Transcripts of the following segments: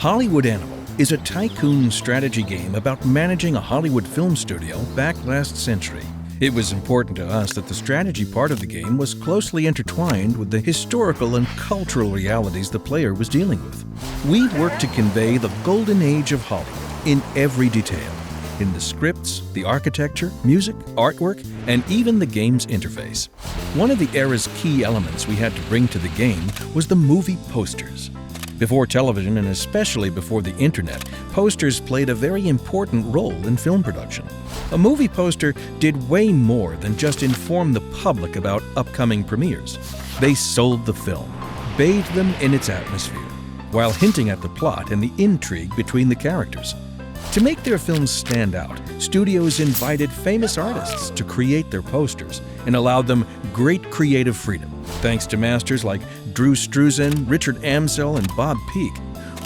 Hollywood Animal is a tycoon strategy game about managing a Hollywood film studio back last century. It was important to us that the strategy part of the game was closely intertwined with the historical and cultural realities the player was dealing with. We worked to convey the golden age of Hollywood in every detail, in the scripts, the architecture, music, artwork, and even the game's interface. One of the era's key elements we had to bring to the game was the movie posters. Before television, and especially before the internet, posters played a very important role in film production. A movie poster did way more than just inform the public about upcoming premieres. They sold the film, bathed them in its atmosphere, while hinting at the plot and the intrigue between the characters. To make their films stand out, studios invited famous artists to create their posters and allowed them great creative freedom. Thanks to masters like Drew Struzan, Richard Amsel, and Bob Peak,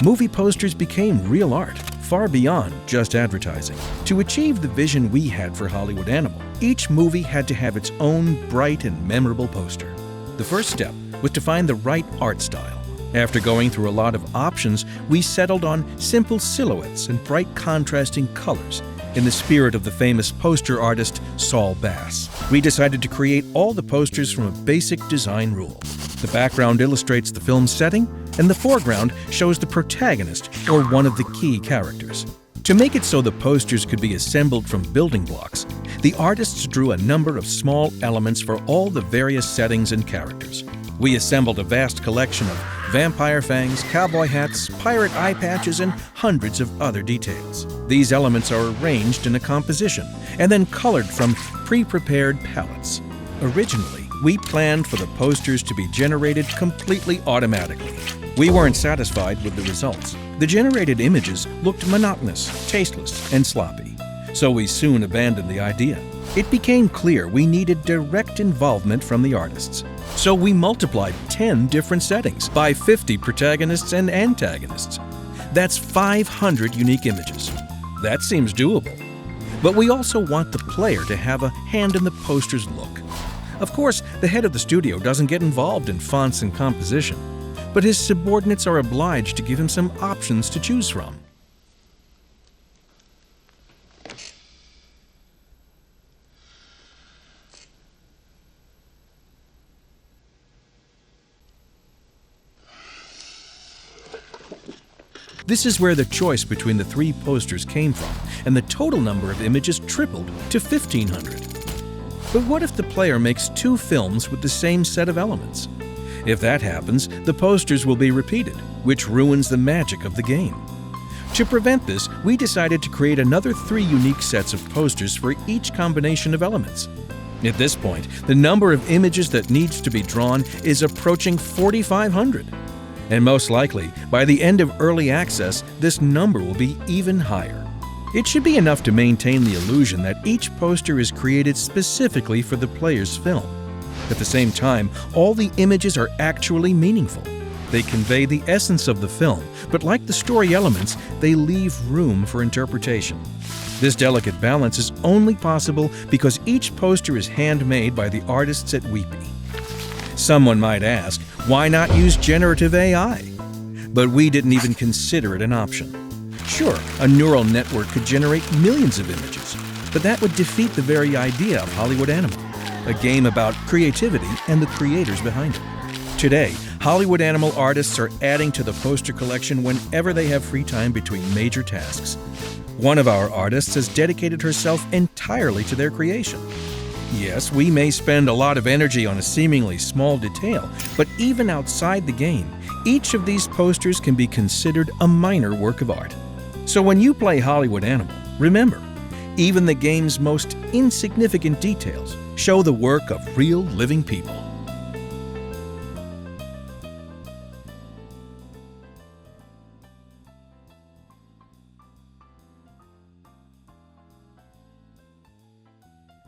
movie posters became real art, far beyond just advertising. To achieve the vision we had for Hollywood Animal, each movie had to have its own bright and memorable poster. The first step was to find the right art style. After going through a lot of options, we settled on simple silhouettes and bright contrasting colors. In the spirit of the famous poster artist Saul Bass, we decided to create all the posters from a basic design rule. The background illustrates the film's setting, and the foreground shows the protagonist or one of the key characters. To make it so the posters could be assembled from building blocks, the artists drew a number of small elements for all the various settings and characters. We assembled a vast collection of vampire fangs, cowboy hats, pirate eye patches, and hundreds of other details. These elements are arranged in a composition and then colored from pre-prepared palettes. Originally, we planned for the posters to be generated completely automatically. We weren't satisfied with the results. The generated images looked monotonous, tasteless, and sloppy. So we soon abandoned the idea. It became clear we needed direct involvement from the artists. So we multiplied 10 different settings by 50 protagonists and antagonists. That's 500 unique images. That seems doable. But we also want the player to have a hand in the poster's look. Of course, the head of the studio doesn't get involved in fonts and composition, but his subordinates are obliged to give him some options to choose from. This is where the choice between the three posters came from, and the total number of images tripled to 1,500. But what if the player makes two films with the same set of elements? If that happens, the posters will be repeated, which ruins the magic of the game. To prevent this, we decided to create another 3 unique sets of posters for each combination of elements. At this point, the number of images that needs to be drawn is approaching 4,500. And most likely, by the end of early access, this number will be even higher. It should be enough to maintain the illusion that each poster is created specifically for the player's film. At the same time, all the images are actually meaningful. They convey the essence of the film, but like the story elements, they leave room for interpretation. This delicate balance is only possible because each poster is handmade by the artists at Weappy. Someone might ask, why not use generative AI? But we didn't even consider it an option. Sure, a neural network could generate millions of images, but that would defeat the very idea of Hollywood Animal, a game about creativity and the creators behind it. Today, Hollywood Animal artists are adding to the poster collection whenever they have free time between major tasks. One of our artists has dedicated herself entirely to their creation. Yes, we may spend a lot of energy on a seemingly small detail, but even outside the game, each of these posters can be considered a minor work of art. So when you play Hollywood Animal, remember, even the game's most insignificant details show the work of real living people.